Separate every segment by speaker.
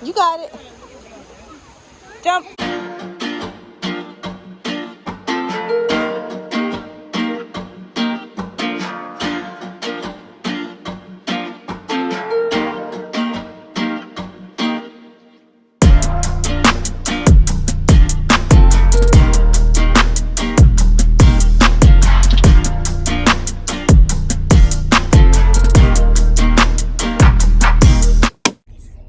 Speaker 1: You got it. Jump.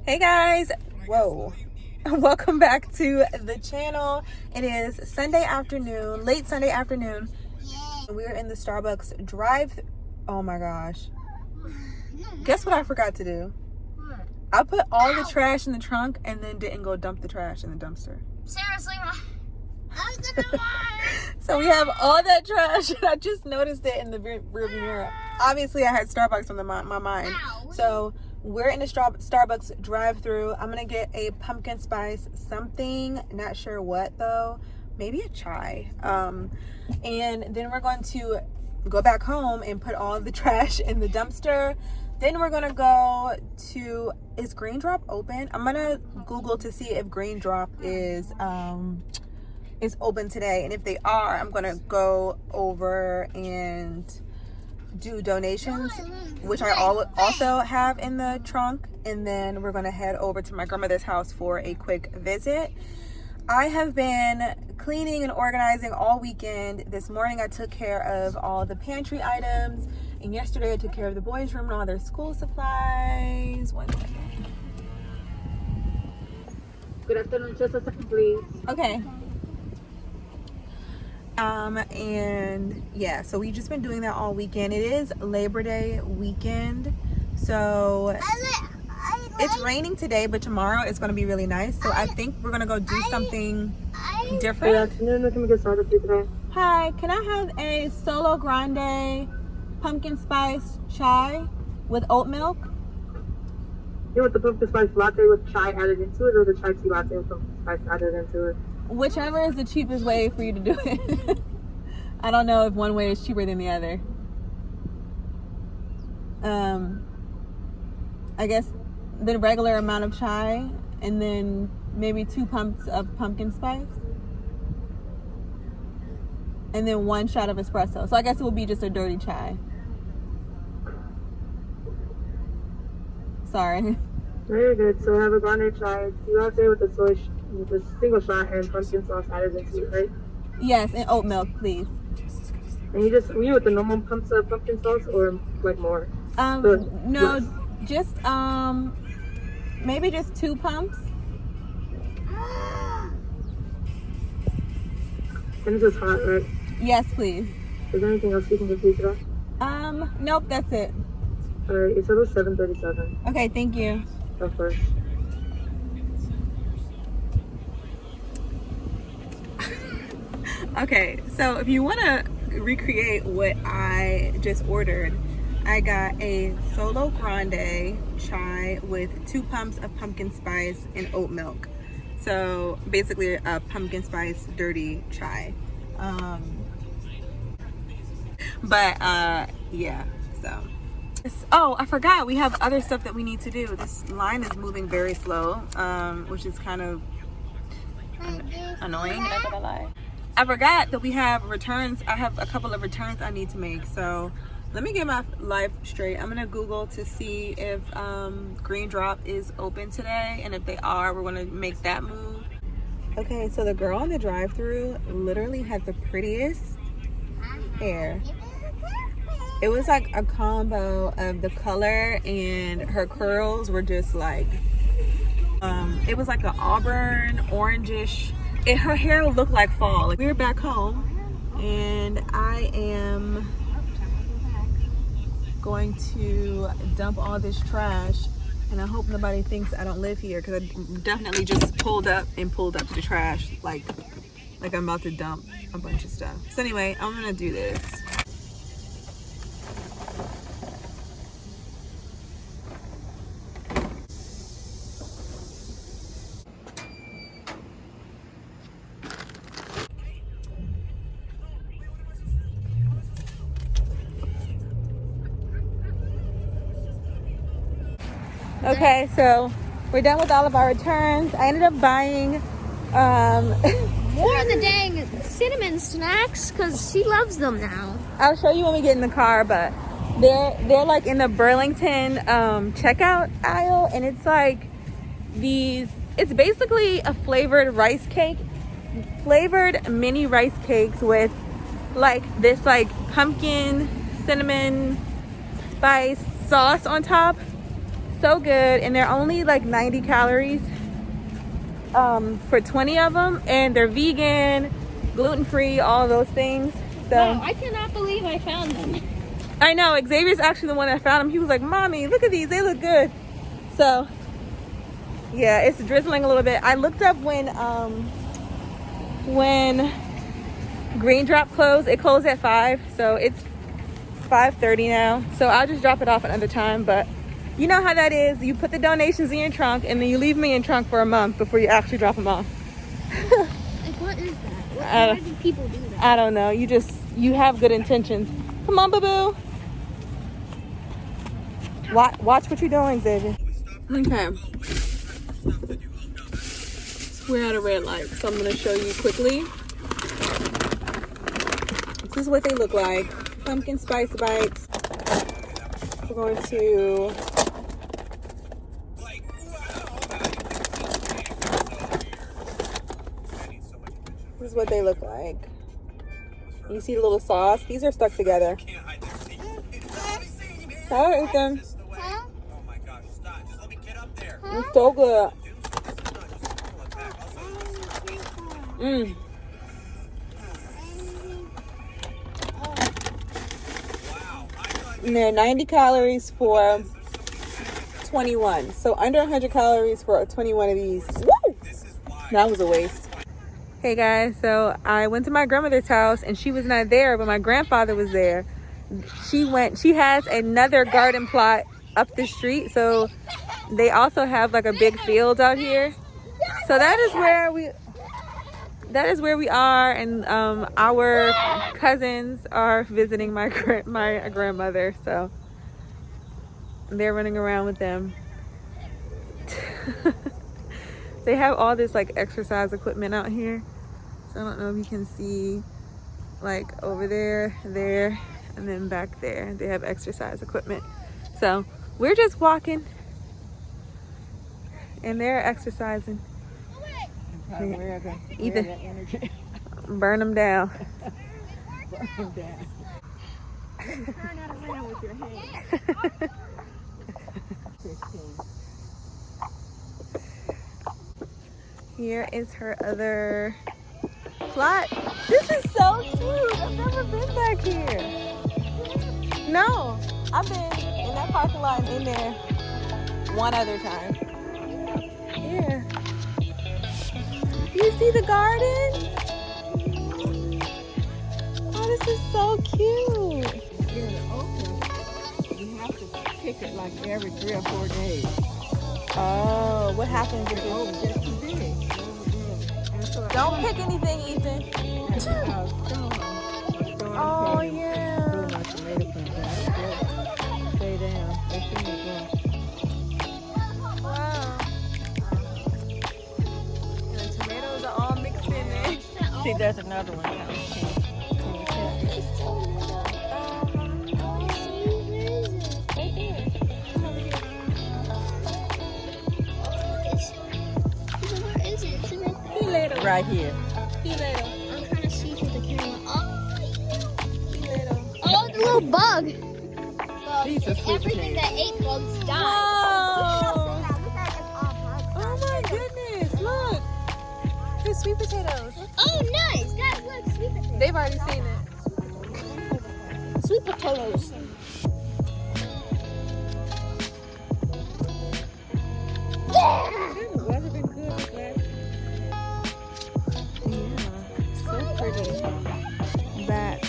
Speaker 1: Hey guys, whoa, welcome back to the channel. It is Sunday afternoon, late Sunday afternoon. We're in the Starbucks drive. Oh my gosh, guess what I forgot to do? I put all the trash in the trunk and then didn't go dump the trash in the dumpster.
Speaker 2: Seriously, I'm gonna lie.
Speaker 1: So we have all that trash and I just noticed it in the rearview mirror. Obviously I had Starbucks on my mind. So we're in the Starbucks drive-through. I'm gonna get a pumpkin spice something, not sure what though, maybe a chai, and then we're going to go back home and put all the trash in the dumpster. Then we're gonna go to, is Green Drop open? I'm gonna Google to see if Green Drop is open today, and if they are, I'm gonna go over and do donations, which I also have in the trunk, and then we're gonna head over to my grandmother's house for a quick visit. I have been cleaning and organizing all weekend. This morning I took care of all the pantry items, and yesterday I took care of the boys' room and all their school supplies. 1 second.
Speaker 3: Good afternoon, just a second, please.
Speaker 1: Okay. And yeah, so we've just been doing that all weekend. It is Labor Day weekend, so it's raining today, but tomorrow it's going to be really nice. So I think we're going to go do something different.
Speaker 3: Good afternoon, let me get started for you today.
Speaker 1: Hi, can I have a solo grande pumpkin spice chai with oat milk?
Speaker 3: You want the pumpkin spice latte with chai added into it, or the chai tea latte with pumpkin spice added into it?
Speaker 1: Whichever is the cheapest way for you to do it. I don't know if one way is cheaper than the other. I guess the regular amount of chai, and then maybe 2 pumps of pumpkin spice, and then 1 shot of espresso. So I guess it will be just a dirty chai. Sorry.
Speaker 3: Very good. So I have a grande chai tea latte with the single shot and pumpkin sauce added into it, right?
Speaker 1: Yes, and oat milk, please.
Speaker 3: And you with the normal pumps of pumpkin sauce, or like more?
Speaker 1: No,
Speaker 3: less?
Speaker 1: just maybe just 2 pumps.
Speaker 3: And this is hot, right?
Speaker 1: Yes, please.
Speaker 3: Is there anything else you can complete today?
Speaker 1: Nope, that's it.
Speaker 3: Alright, it's about 7:37.
Speaker 1: Okay, thank you.
Speaker 3: Of course.
Speaker 1: Okay, so if you want to recreate what I just ordered, I got a solo grande chai with 2 pumps of pumpkin spice and oat milk. So basically a pumpkin spice dirty chai. Yeah, so. Oh, I forgot, we have other stuff that we need to do. This line is moving very slow, which is kind of annoying, not gonna lie. I forgot that we have returns. I have a couple of returns I need to make, so let me get my life straight. I'm gonna Google to see if Green Drop is open today, and if they are, we're gonna make that move. Okay, so the girl in the drive-thru literally had the prettiest hair. It was like a combo of the color, and her curls were just like, it was like an auburn, orangish. Her hair looked like fall. Like, we were back home, and I am going to dump all this trash, and I hope nobody thinks I don't live here, because I definitely just pulled up to the trash like I'm about to dump a bunch of stuff. So anyway, I'm gonna do this. Okay, so We're done with all of our returns. I ended up buying
Speaker 2: more of the dang cinnamon snacks because she loves them now.
Speaker 1: I'll show you when we get in the car, but they're like in the Burlington checkout aisle, and it's like it's basically a flavored rice cake, flavored mini rice cakes with like this like pumpkin cinnamon spice sauce on top. So good, and they're only like 90 calories for 20 of them, and they're vegan, gluten-free, all those things. So
Speaker 2: Wow, I cannot believe I found them.
Speaker 1: I know, Xavier's actually the one that found them. He was like, Mommy, look at these, they look good. So yeah, it's drizzling a little bit. I looked up when Green Drop closed. It closed at 5, so it's 5:30 now. So I'll just drop it off another time, but you know how that is. You put the donations in your trunk, and then you leave me in trunk for a month before you actually drop them off.
Speaker 2: Like, what is that? Why do people do that?
Speaker 1: I don't know. You have good intentions. Come on, boo-boo. Watch what you're doing, Xavier. Okay. We're at a red light, so I'm going to show you quickly. This is what they look like. Pumpkin spice bites. We're going to... This is what they look like. You see the little sauce? These are stuck together. Hi, Ethan.
Speaker 2: Huh?
Speaker 1: It's so good. Mmm. And they're 90 calories for 21. So under 100 calories for 21 of these. Woo! That was a waste. Hey guys, so I went to my grandmother's house and she was not there, but my grandfather was there. She has another garden plot up the street, so they also have like a big field out here. So that is where we are, and our cousins are visiting my grandmother, so they're running around with them. They have all this like exercise equipment out here, so I don't know if you can see, like over there, and then back there they have exercise equipment. So we're just walking and they're exercising. Either burn them down.
Speaker 4: Burn them down. Turn that around with your hand. 15.
Speaker 1: Here is her other plot. This is so cute. I've never been back here. No, I've been in that parking lot and in there one other time. Yeah. You see the garden? Oh, this is so cute.
Speaker 4: You're in Oakland. You have to pick it like every 3 or 4 days.
Speaker 1: Oh, what happens if
Speaker 4: Oh,
Speaker 1: it's...
Speaker 4: just too big.
Speaker 1: Don't pick anything, Ethan. Oh, yeah.
Speaker 4: Stay down. They shouldn't go.
Speaker 1: Wow. And the tomatoes are all mixed in there.
Speaker 4: See, there's another one coming. Can you tell? Right here.
Speaker 1: He little.
Speaker 2: I'm trying to see through the camera. Oh,
Speaker 1: He little.
Speaker 2: oh, the little bug.
Speaker 4: These are sweet
Speaker 2: Everything
Speaker 4: potatoes.
Speaker 2: that ate bugs died.
Speaker 1: Oh. Oh my goodness. Look. There's sweet potatoes.
Speaker 2: Oh, nice. Guys, look, sweet potatoes.
Speaker 1: They've already seen it.
Speaker 2: Sweet potatoes.
Speaker 4: Weather been good this last
Speaker 1: So pretty. Bats.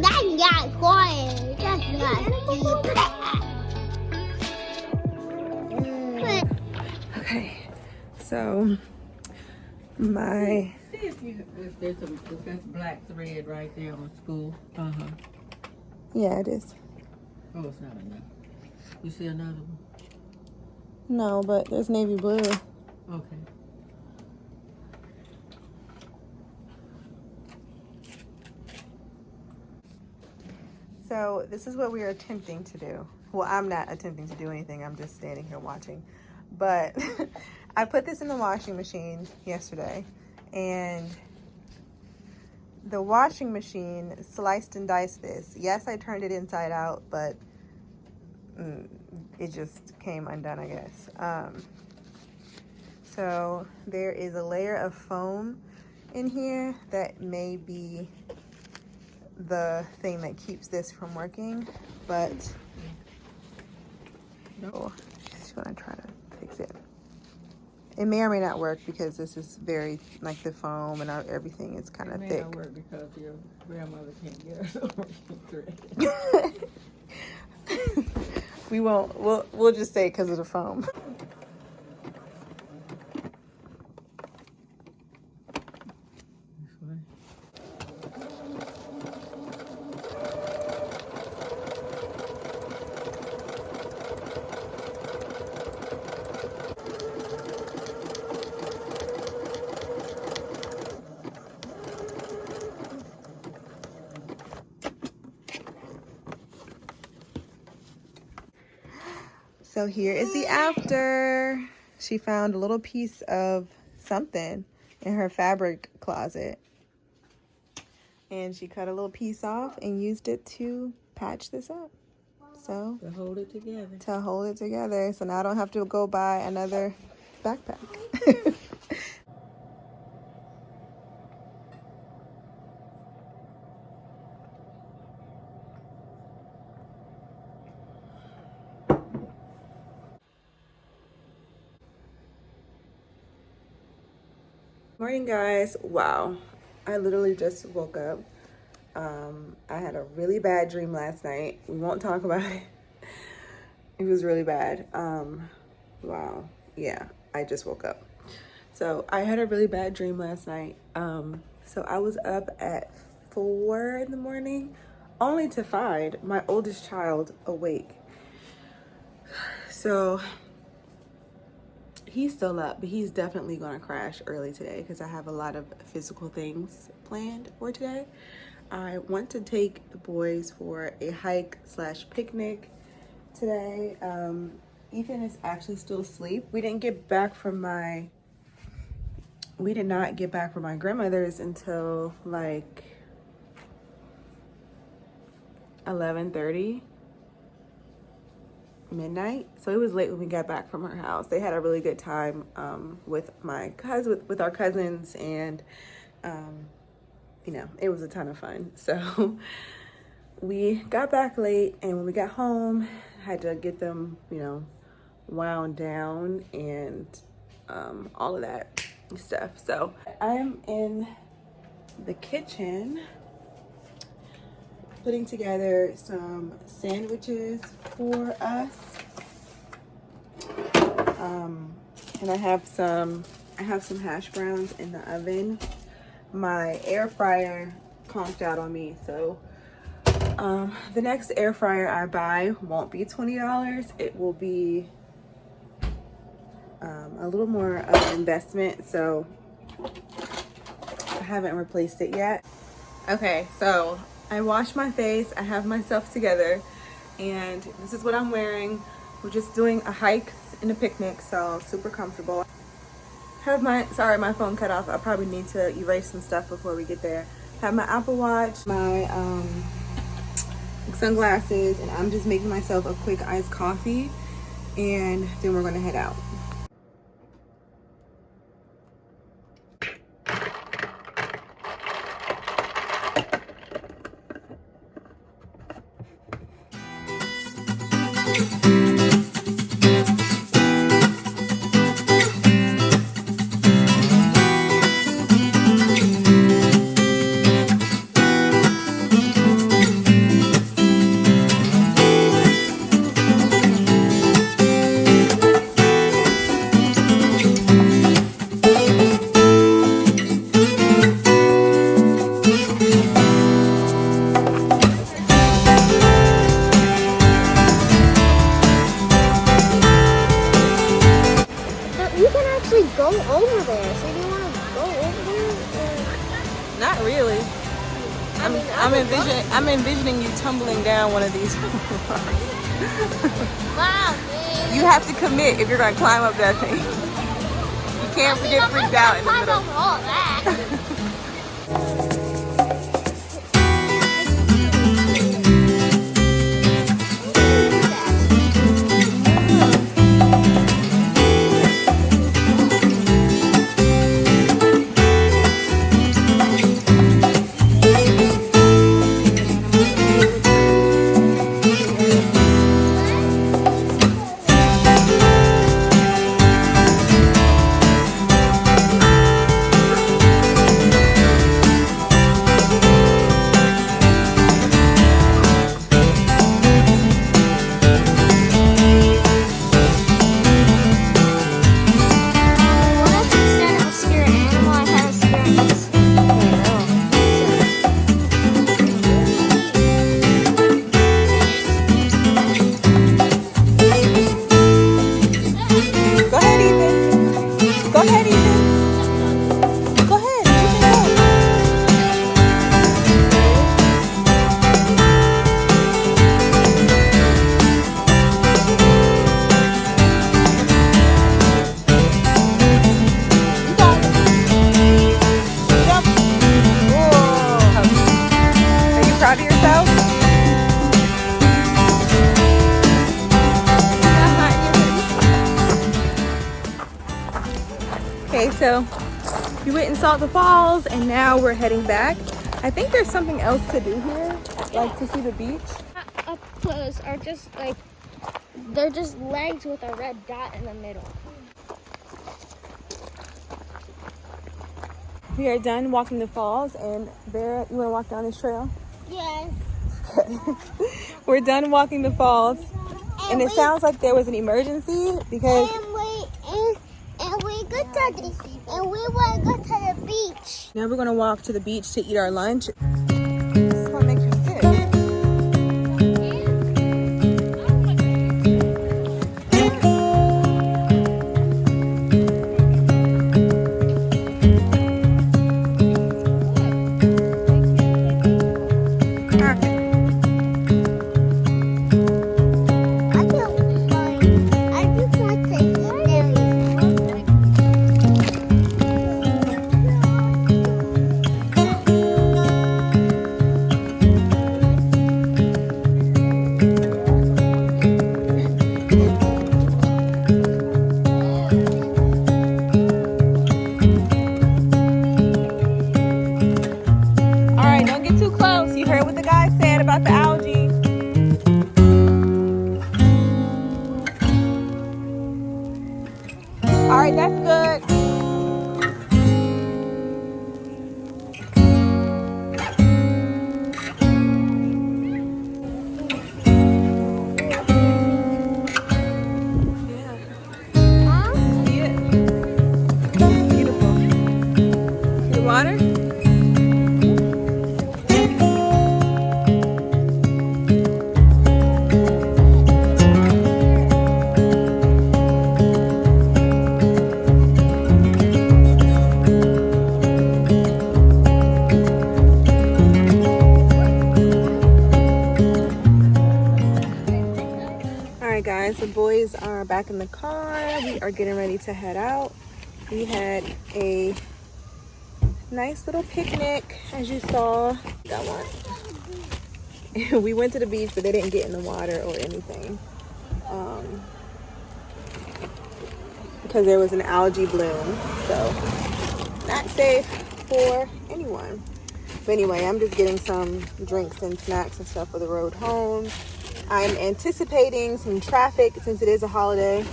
Speaker 2: That got quiet. That's
Speaker 1: Okay. So my
Speaker 4: See if that's black thread right there on school.
Speaker 1: yeah, it is.
Speaker 4: Oh, it's not enough. You see another one?
Speaker 1: No, but there's navy blue.
Speaker 4: Okay.
Speaker 1: So this is what we are attempting to do. Well, I'm not attempting to do anything. I'm just standing here watching. But I put this in the washing machine yesterday, and the washing machine sliced and diced this. Yes, I turned it inside out, but it just came undone, I guess. So there is a layer of foam in here that may be the thing that keeps this from working, but no, she's gonna try to fix it. It may or may not work because this is very, like, the foam and everything is kind of thick.
Speaker 4: It may not work because your grandmother can't get her thread.
Speaker 1: We won't. We'll just say because of the foam. So here is the after. She found a little piece of something in her fabric closet, and she cut a little piece off and used it to patch this up. So
Speaker 4: To hold it together.
Speaker 1: To hold it together. So now I don't have to go buy another backpack. Morning, guys. Wow, I literally just woke up. I had a really bad dream last night. We won't talk about it. It was really bad. Wow. Yeah, I just woke up. So I had a really bad dream last night. So I was up at 4 in the morning only to find my oldest child awake. So he's still up, but he's definitely gonna crash early today because I have a lot of physical things planned for today. I want to take the boys for a hike / picnic today. Ethan is actually still asleep. We did not get back from my grandmother's until like 11:30. midnight, so it was late when we got back from her house. They had a really good time with our cousins, and you know, it was a ton of fun. So we got back late, and when we got home, I had to get them, you know, wound down and all of that stuff. So I'm in the kitchen putting together some sandwiches for us. And I have some hash browns in the oven. My air fryer conked out on me, so the next air fryer I buy won't be $20. It will be a little more of an investment, so I haven't replaced it yet. Okay, so I washed my face, I have myself together, and this is what I'm wearing. We're just doing a hike and a picnic, so super comfortable. Sorry, my phone cut off. I probably need to erase some stuff before we get there. Have my Apple Watch, my sunglasses, and I'm just making myself a quick iced coffee, and then we're gonna head out.
Speaker 2: go over there. So you want to go over there?
Speaker 1: Not really. I'm envisioning you tumbling down one of these.
Speaker 2: Wow, man.
Speaker 1: You have to commit if you're gonna climb up that thing. You can't get freaked out in the
Speaker 2: Climb
Speaker 1: middle.
Speaker 2: over all that.
Speaker 1: Okay, so we went and saw the falls and now we're heading back. I think there's something else to do here, like to see the beach.
Speaker 2: Up close are just like, they're just legs with a red dot in the middle.
Speaker 1: We are done walking the falls, and Vera, you want to walk down this trail?
Speaker 2: Yes.
Speaker 1: Okay. We're done walking the falls, and it sounds like there was an emergency because
Speaker 2: And we want to go to the beach.
Speaker 1: now we're going to walk to the beach to eat our lunch. This is what makes you sick. About the algae. All right, that's good. Yeah. See it? Beautiful. See the water? Guys, the boys are back in the car. We are getting ready to head out. We had a nice little picnic, as you saw. That one. We went to the beach, but they didn't get in the water or anything because there was an algae bloom, so not safe for anyone. But anyway, I'm just getting some drinks and snacks and stuff for the road home. I'm anticipating some traffic since it is a holiday.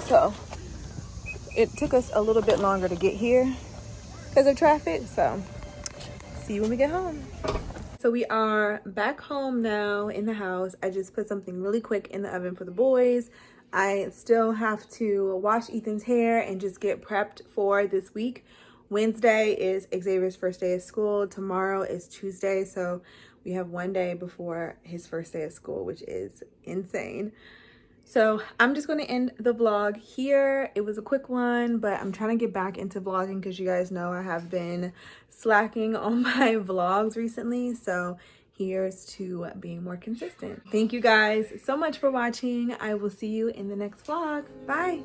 Speaker 1: So it took us a little bit longer to get here because of traffic. So see you when we get home. So we are back home now in the house. I just put something really quick in the oven for the boys. I still have to wash Ethan's hair and just get prepped for this week. Wednesday is Xavier's first day of school. Tomorrow is Tuesday. So we have one day before his first day of school, which is insane. So I'm just going to end the vlog here. It was a quick one, but I'm trying to get back into vlogging because you guys know I have been slacking on my vlogs recently. So here's to being more consistent. Thank you guys so much for watching. I will see you in the next vlog. Bye.